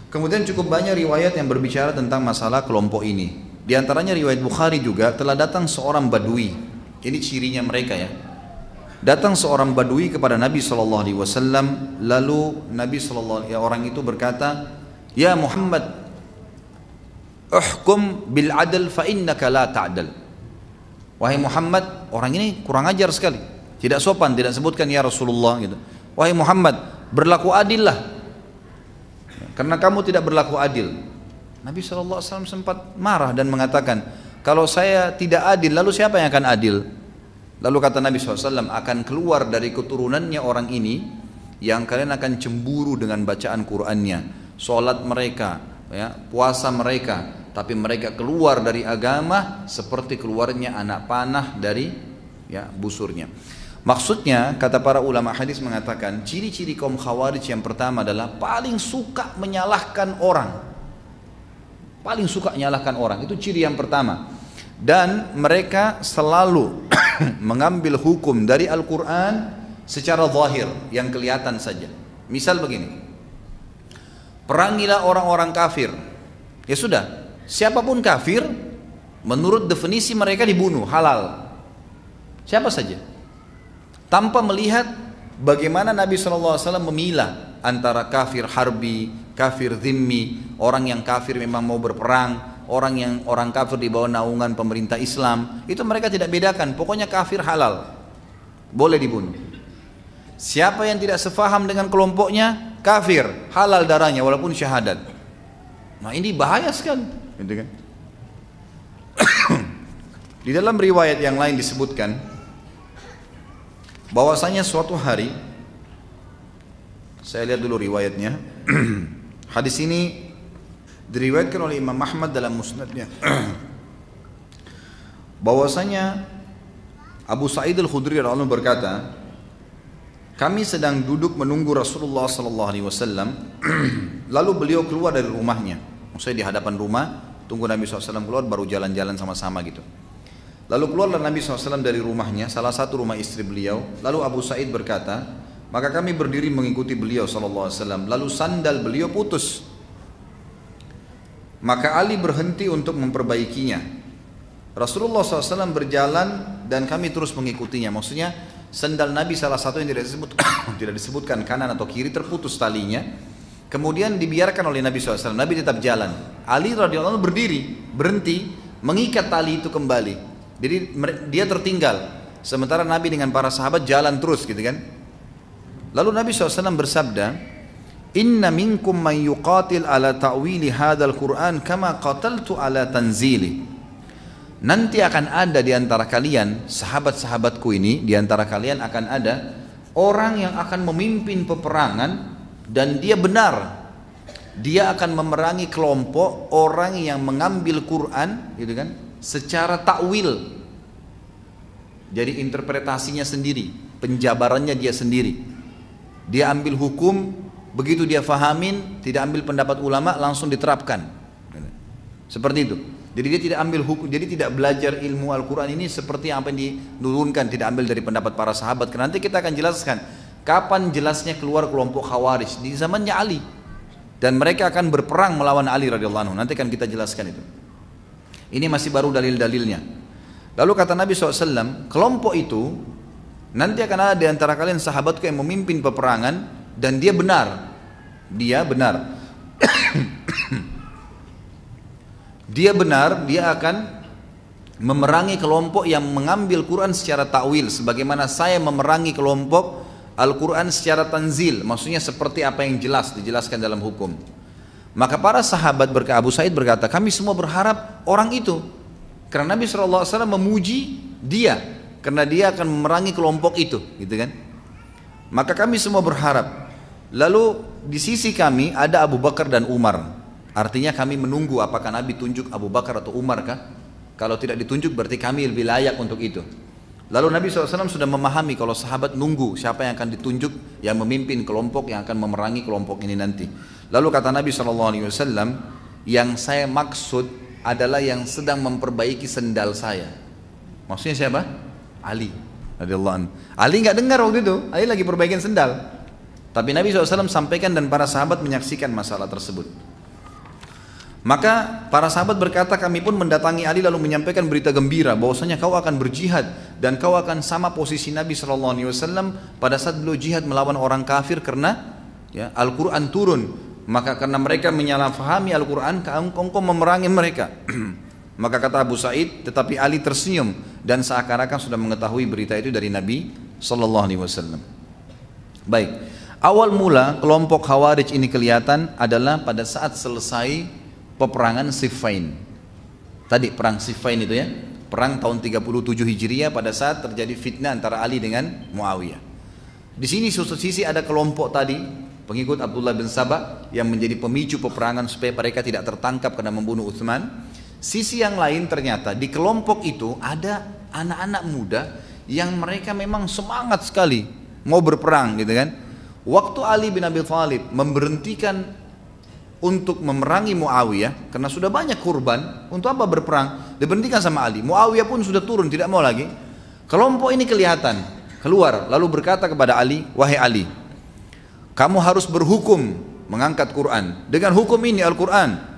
Kemudian cukup banyak riwayat yang berbicara tentang masalah kelompok ini. Di antaranya riwayat Bukhari juga, telah datang seorang badui. Ini cirinya mereka ya. Datang seorang badui kepada Nabi SAW, lalu Nabi SAW, ya, orang itu berkata, "Ya Muhammad, uhkum bil adl fa innaka la ta'dal." Wahai Muhammad, orang ini kurang ajar sekali, tidak sopan, tidak sebutkan ya Rasulullah gitu. Wahai Muhammad, berlaku adillah, karena kamu tidak berlaku adil. Nabi SAW sempat marah dan mengatakan, kalau saya tidak adil, lalu siapa yang akan adil? Lalu kata Nabi SAW, akan keluar dari keturunannya orang ini yang kalian akan cemburu dengan bacaan Qur'annya, sholat mereka, ya, puasa mereka, tapi mereka keluar dari agama seperti keluarnya anak panah dari, ya, busurnya. Maksudnya, kata para ulama hadis mengatakan, ciri-ciri kaum Khawarij yang pertama adalah paling suka menyalahkan orang. Paling suka menyalahkan orang, itu ciri yang pertama. Dan mereka selalu mengambil hukum dari Al-Quran secara zahir, yang kelihatan saja. Misal begini, perangilah orang-orang kafir. Ya sudah, siapapun kafir, menurut definisi mereka dibunuh, halal. Siapa saja. Tanpa melihat bagaimana Nabi SAW memilah antara kafir harbi, kafir zimmi, orang yang kafir memang mau berperang, orang kafir di bawah naungan pemerintah Islam, itu mereka tidak bedakan, pokoknya kafir halal, boleh dibunuh. Siapa yang tidak sefaham dengan kelompoknya, kafir, halal darahnya walaupun syahadat. Nah ini bahaya sekali, gitu kan? Di dalam riwayat yang lain disebutkan bahwasanya suatu hari, saya lihat dulu riwayatnya. Hadis ini diriwayatkan oleh Imam Ahmad dalam musnadnya, bahwasanya Abu Sa'id Al-Khudri radhiyallahu anhu berkata, kami sedang duduk menunggu Rasulullah SAW, lalu beliau keluar dari rumahnya, maksudnya di hadapan rumah, tunggu Nabi SAW keluar baru jalan-jalan sama-sama gitu. Lalu keluarlah Nabi SAW dari rumahnya, salah satu rumah istri beliau. Lalu Abu Sa'id berkata, maka kami berdiri mengikuti beliau SAW. Lalu sandal beliau putus, maka Ali berhenti untuk memperbaikinya. Rasulullah SAW berjalan dan kami terus mengikutinya. Maksudnya sandal Nabi salah satu yang tidak disebutkan kanan atau kiri, terputus talinya. Kemudian dibiarkan oleh Nabi SAW. Nabi tetap jalan. Ali radhiyallahu anhu berdiri, berhenti, mengikat tali itu kembali. Jadi dia tertinggal. Sementara Nabi dengan para sahabat jalan terus gitu kan. Lalu Nabi SAW bersabda, Inna minkum man yuqatil ala ta'wili hadzal Qur'an kama qataltu ala tanzili. Nanti akan ada di antara kalian, sahabat-sahabatku ini, di antara kalian akan ada orang yang akan memimpin peperangan dan dia benar. Dia akan memerangi kelompok orang yang mengambil Quran, gitu kan, secara takwil. Jadi interpretasinya sendiri, penjabarannya dia sendiri. Dia ambil hukum, begitu dia fahamin, tidak ambil pendapat ulama, langsung diterapkan. Seperti itu. Jadi dia tidak ambil hukum, jadi tidak belajar ilmu Al-Quran ini seperti apa yang dinurunkan, tidak ambil dari pendapat para sahabat. Nanti kita akan jelaskan kapan jelasnya keluar kelompok Khawarij, di zamannya Ali. Dan mereka akan berperang melawan Ali radhiyallahu anhu. Nanti akan kita jelaskan itu. Ini masih baru dalil-dalilnya. Lalu kata Nabi SAW, kelompok itu nanti akan ada di antara kalian sahabatku yang memimpin peperangan dan dia benar. Dia benar. Dia benar, dia akan memerangi kelompok yang mengambil Quran secara takwil, sebagaimana saya memerangi kelompok Al-Quran secara tanzil, maksudnya seperti apa yang jelas dijelaskan dalam hukum. Maka para sahabat Abu Sa'id berkata, kami semua berharap orang itu, karena Nabi SAW memuji dia, karena dia akan memerangi kelompok itu, gitu kan? Maka kami semua berharap. Lalu di sisi kami ada Abu Bakar dan Umar. Artinya kami menunggu apakah Nabi tunjuk Abu Bakar atau Umar kah? Kalau tidak ditunjuk berarti kami lebih layak untuk itu. Lalu Nabi SAW sudah memahami kalau sahabat nunggu siapa yang akan ditunjuk yang memimpin kelompok yang akan memerangi kelompok ini nanti. Lalu kata Nabi SAW, yang saya maksud adalah yang sedang memperbaiki sendal saya. Maksudnya siapa? Ali radhiyallahu anhu. Ali nggak dengar waktu itu, Ali lagi perbaikin sendal. Tapi Nabi SAW sampaikan dan para sahabat menyaksikan masalah tersebut. Maka para sahabat berkata, kami pun mendatangi Ali lalu menyampaikan berita gembira bahwasanya kau akan berjihad dan kau akan sama posisi Nabi SAW pada saat beliau jihad melawan orang kafir karena ya, Al-Quran turun. Maka karena mereka menyalahfahami Al-Quran, engkau memerangi mereka. Maka kata Abu Sa'id, tetapi Ali tersenyum dan seakan-akan sudah mengetahui berita itu dari Nabi SAW. Baik, awal mula kelompok Khawarij ini kelihatan adalah pada saat selesai peperangan Siffin. Tadi perang Siffin itu ya, perang tahun 37 Hijriah pada saat terjadi fitnah antara Ali dengan Muawiyah. Di sini suatu sisi ada kelompok tadi pengikut Abdullah bin Sabah yang menjadi pemicu peperangan supaya mereka tidak tertangkap karena membunuh Utsman. Sisi yang lain ternyata di kelompok itu ada anak-anak muda yang mereka memang semangat sekali mau berperang gitu kan. Waktu Ali bin Abi Thalib memberhentikan untuk memerangi Muawiyah karena sudah banyak kurban, untuk apa berperang? Diberhentikan sama Ali. Muawiyah pun sudah turun, tidak mau lagi. Kelompok ini kelihatan keluar lalu berkata kepada Ali, wahai Ali, kamu harus berhukum mengangkat Quran dengan hukum ini Al-Quran.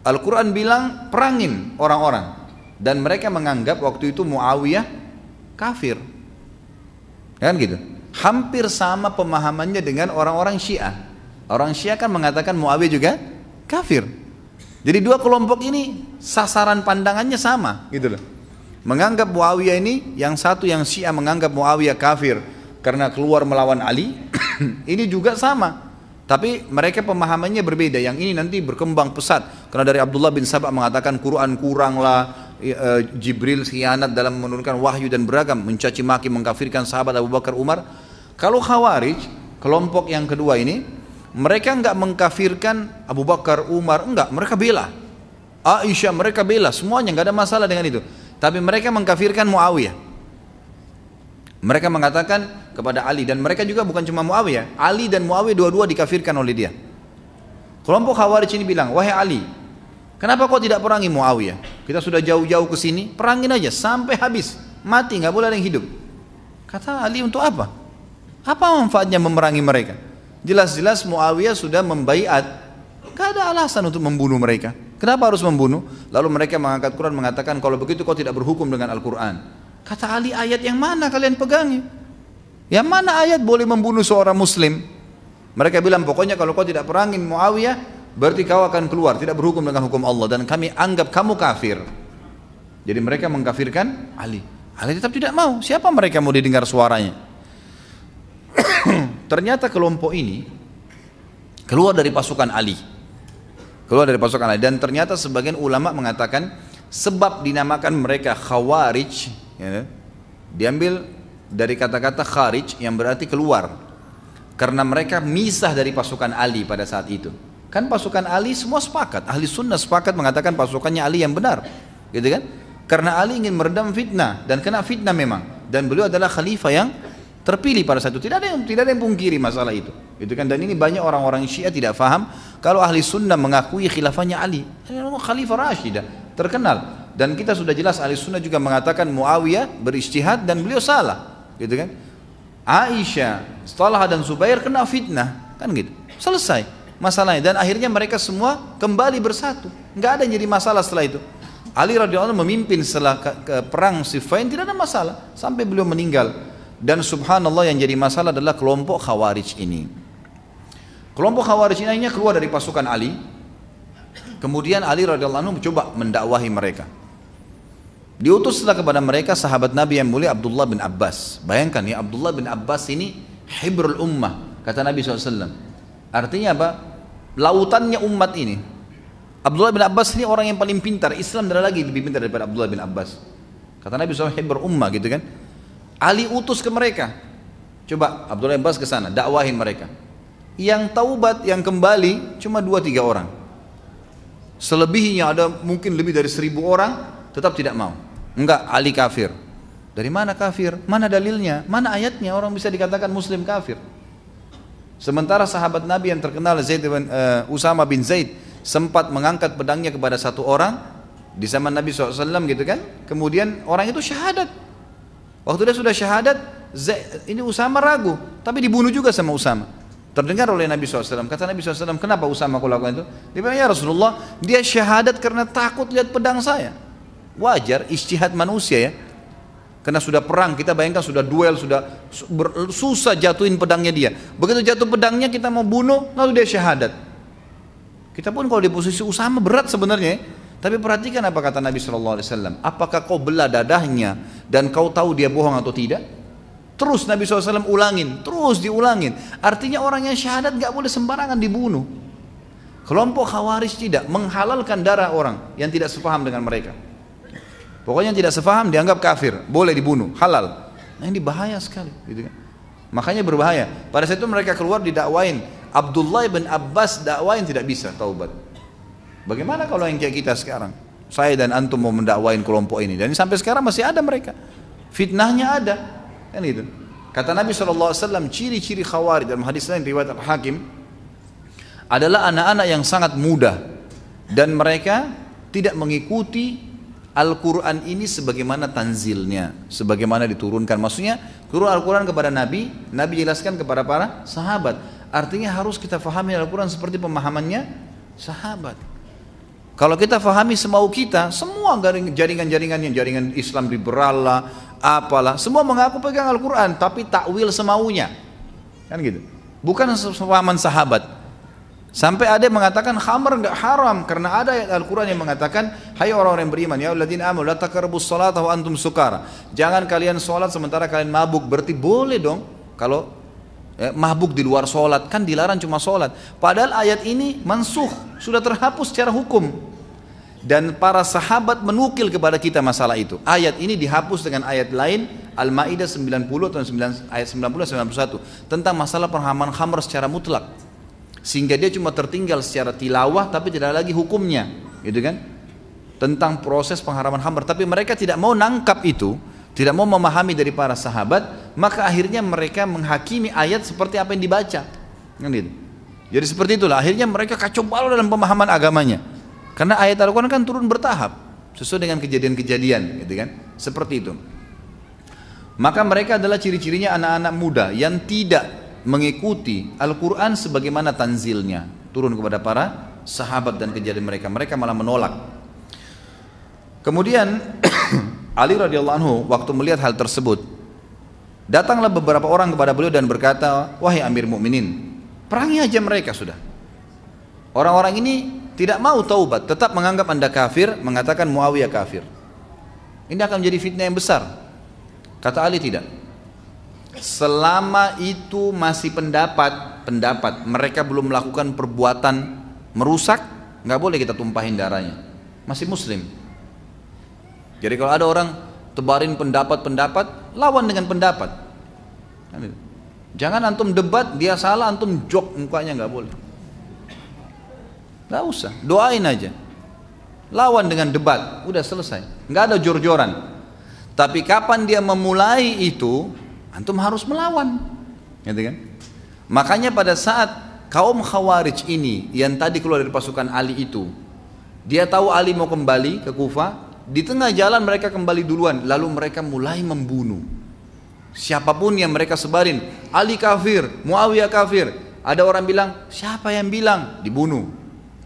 Al-Quran bilang perangin orang-orang, dan mereka menganggap waktu itu Muawiyah kafir, kan gitu. Hampir sama pemahamannya dengan orang-orang Syiah. Orang Syiah kan mengatakan Muawiyah juga kafir. Jadi dua kelompok ini sasaran pandangannya sama gitu loh. Menganggap Muawiyah ini, yang satu yang Syiah menganggap Muawiyah kafir karena keluar melawan Ali. Ini juga sama. Tapi mereka pemahamannya berbeda. Yang ini nanti berkembang pesat karena dari Abdullah bin Sabah mengatakan Quran kurang lah, Jibril khianat dalam menurunkan wahyu dan beragam, mencaci maki mengkafirkan sahabat Abu Bakar Umar. Kalau Khawarij, kelompok yang kedua ini, mereka enggak mengkafirkan Abu Bakar, Umar, enggak, mereka bela Aisyah, mereka bela semuanya, enggak ada masalah dengan itu. Tapi mereka mengkafirkan Muawiyah. Mereka mengatakan kepada Ali, dan mereka juga bukan cuma Muawiyah, Ali dan Muawiyah dua-dua dikafirkan oleh dia. Kelompok Khawarij ini bilang, wahai Ali, kenapa kau tidak perangi Muawiyah? Kita sudah jauh-jauh ke sini, perangin aja sampai habis, mati, enggak boleh ada yang hidup. Kata Ali, untuk apa? Apa manfaatnya memerangi mereka? Jelas-jelas Muawiyah sudah membaiat, gak ada alasan untuk membunuh mereka. Kenapa harus membunuh? Lalu mereka mengangkat Quran mengatakan, kalau begitu kau tidak berhukum dengan Al-Quran. Kata Ali, ayat yang mana kalian pegangi? Yang mana ayat boleh membunuh seorang muslim? Mereka bilang, pokoknya kalau kau tidak perangin Muawiyah, berarti kau akan keluar, tidak berhukum dengan hukum Allah, dan kami anggap kamu kafir. Jadi mereka mengkafirkan Ali. Ali tetap tidak mau. Siapa mereka mau didengar suaranya? Ternyata kelompok ini keluar dari pasukan Ali. Keluar dari pasukan Ali. Dan ternyata sebagian ulama mengatakan sebab dinamakan mereka Khawarij ya, diambil dari kata-kata kharij yang berarti keluar. Karena mereka misah dari pasukan Ali pada saat itu. Kan pasukan Ali semua sepakat, ahli sunnah sepakat mengatakan pasukannya Ali yang benar, gitu kan? Karena Ali ingin meredam fitnah dan kena fitnah memang, dan beliau adalah khalifah yang terpilih pada saat itu. Tidak ada yang pungkiri masalah itu, gitu kan? Dan ini banyak orang-orang Syiah tidak faham kalau ahli sunnah mengakui khilafahnya Ali, khalifah Rashidah terkenal. Dan kita sudah jelas ahli sunnah juga mengatakan Muawiyah berijtihad dan beliau salah, gitu kan? Aisyah, Talha dan Zubair kena fitnah, kan gitu. Selesai masalahnya, dan akhirnya mereka semua kembali bersatu. Nggak ada yang jadi masalah setelah itu. Ali radhiyallahu anhu memimpin setelah ke perang Siffin, tidak ada masalah sampai beliau meninggal. Dan subhanallah yang jadi masalah adalah kelompok Khawarij ini. Kelompok Khawarij ini akhirnya keluar dari pasukan Ali. Kemudian Ali radhiyallahu anhu mencoba mendakwahi mereka. Diutuslah kepada mereka sahabat Nabi yang mulia Abdullah bin Abbas. Bayangkan ya, Abdullah bin Abbas ini hibrul ummah, kata Nabi SAW. Artinya apa? Lautannya umat ini. Abdullah bin Abbas ini orang yang paling pintar. Islam tidak lagi lebih pintar daripada Abdullah bin Abbas. Kata Nabi SAW, hibrul ummah, gitu kan. Ali utus ke mereka. Coba Abdullah bin Abbas ke sana, dakwahin mereka. Yang taubat, yang kembali cuma 2-3 orang. Selebihnya ada mungkin lebih dari 1000 orang tetap tidak mau. Enggak, Ali kafir. Dari mana kafir? Mana dalilnya? Mana ayatnya orang bisa dikatakan muslim kafir? Sementara sahabat Nabi yang terkenal Usama bin Zaid sempat mengangkat pedangnya kepada satu orang di zaman Nabi SAW, gitu kan. Kemudian orang itu syahadat. Waktu dia sudah syahadat, ini Usama ragu, tapi dibunuh juga sama Usama. Terdengar oleh Nabi SAW. Kata Nabi SAW, kenapa Usama kau lakukan itu? Dia bilang, ya Rasulullah, dia syahadat karena takut lihat pedang saya. Wajar, ijtihad manusia ya. Karena sudah perang, kita bayangkan sudah duel, sudah susah jatuhin pedangnya dia. Begitu jatuh pedangnya kita mau bunuh, lalu dia syahadat. Kita pun kalau di posisi Usama berat sebenarnya. Tapi perhatikan apa kata Nabi SAW. Apakah kau belah dadahnya dan kau tahu dia bohong atau tidak? Terus Nabi SAW ulangin, terus diulangin. Artinya orang yang syahadat gak boleh sembarangan dibunuh. Kelompok Khawarij tidak menghalalkan darah orang yang tidak sepaham dengan mereka. Pokoknya yang tidak sepaham dianggap kafir, boleh dibunuh, halal. Nah ini bahaya sekali, gitu kan? Makanya berbahaya. Pada saat itu mereka keluar didakwain. Abdullah bin Abbas dakwain tidak bisa taubat. Bagaimana kalau yang kayak kita sekarang? Saya dan antum mau mendakwain kelompok ini, dan sampai sekarang masih ada mereka. Fitnahnya ada. Kan gitu. Kata Nabi SAW, ciri-ciri Khawarij dalam hadis lain riwayat Al-Hakim adalah anak-anak yang sangat muda dan mereka tidak mengikuti Al-Quran ini sebagaimana tanzilnya, sebagaimana diturunkan. Maksudnya turun Al-Quran kepada Nabi, Nabi jelaskan kepada para sahabat. Artinya harus kita fahami Al-Quran seperti pemahamannya sahabat. Kalau kita fahami semau kita, semua jaringan-jaringannya, jaringan Islam liberal lah, apalah, semua mengaku pegang Al-Quran, tapi takwil semaunya, kan gitu. Bukan sepahaman sahabat. Sampai ada yang mengatakan khamr enggak haram karena ada ayat Al-Quran yang mengatakan, hai orang-orang yang beriman, ya alladzina amanu la taqrabus salata wa antum sukara. Jangan kalian sholat sementara kalian mabuk. Berarti boleh dong kalau mabuk di luar sholat, kan dilarang cuma sholat. Padahal ayat ini mansuh, sudah terhapus secara hukum. Dan para sahabat menukil kepada kita masalah itu. Ayat ini dihapus dengan ayat lain, Al-Ma'idah 90 atau ayat 90-91 tentang masalah penghaman khamr secara mutlak. Sehingga dia cuma tertinggal secara tilawah tapi tidak lagi hukumnya, gitu kan? Tentang proses pengharaman khamr. Tapi mereka tidak mau nangkap itu, tidak mau memahami dari para sahabat, maka akhirnya mereka menghakimi ayat seperti apa yang dibaca. Kan gitu. Jadi seperti itulah akhirnya mereka kacau balau dalam pemahaman agamanya. Karena ayat Al-Quran kan turun bertahap sesuai dengan kejadian-kejadian, gitu kan? Seperti itu. Maka mereka adalah ciri-cirinya anak-anak muda yang tidak mengikuti Al-Quran sebagaimana tanzilnya turun kepada para sahabat dan kejadian mereka. Mereka malah menolak. Kemudian Ali radhiyallahu anhu waktu melihat hal tersebut, datanglah beberapa orang kepada beliau dan berkata, wahai Amir Mukminin, perangi aja mereka sudah. Orang-orang ini tidak mau taubat, tetap menganggap anda kafir, mengatakan Muawiyah kafir. Ini akan menjadi fitnah yang besar. Kata Ali tidak. Selama itu masih pendapat mereka belum melakukan perbuatan merusak, nggak boleh kita tumpahin darahnya. Masih muslim. Jadi kalau ada orang tebarin pendapat, lawan dengan pendapat. Jangan antum debat, dia salah, antum jok mukanya, nggak boleh. Nggak usah, doain aja. Lawan dengan debat, udah selesai. Nggak ada jor-joran. Tapi kapan dia memulai itu, antum harus melawan, gitu kan? Makanya pada saat kaum Khawarij ini yang tadi keluar dari pasukan Ali itu, dia tahu Ali mau kembali ke Kufah, di tengah jalan mereka kembali duluan, lalu mereka mulai membunuh siapapun yang mereka sebarin. Ali kafir, Muawiyah kafir. Ada orang bilang, siapa yang bilang? Dibunuh.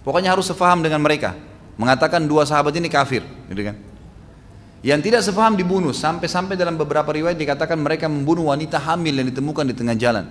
Pokoknya harus sefaham dengan mereka, mengatakan dua sahabat ini kafir, gitu kan? Yang tidak sefaham dibunuh. Sampai-sampai dalam beberapa riwayat dikatakan mereka membunuh wanita hamil yang ditemukan di tengah jalan.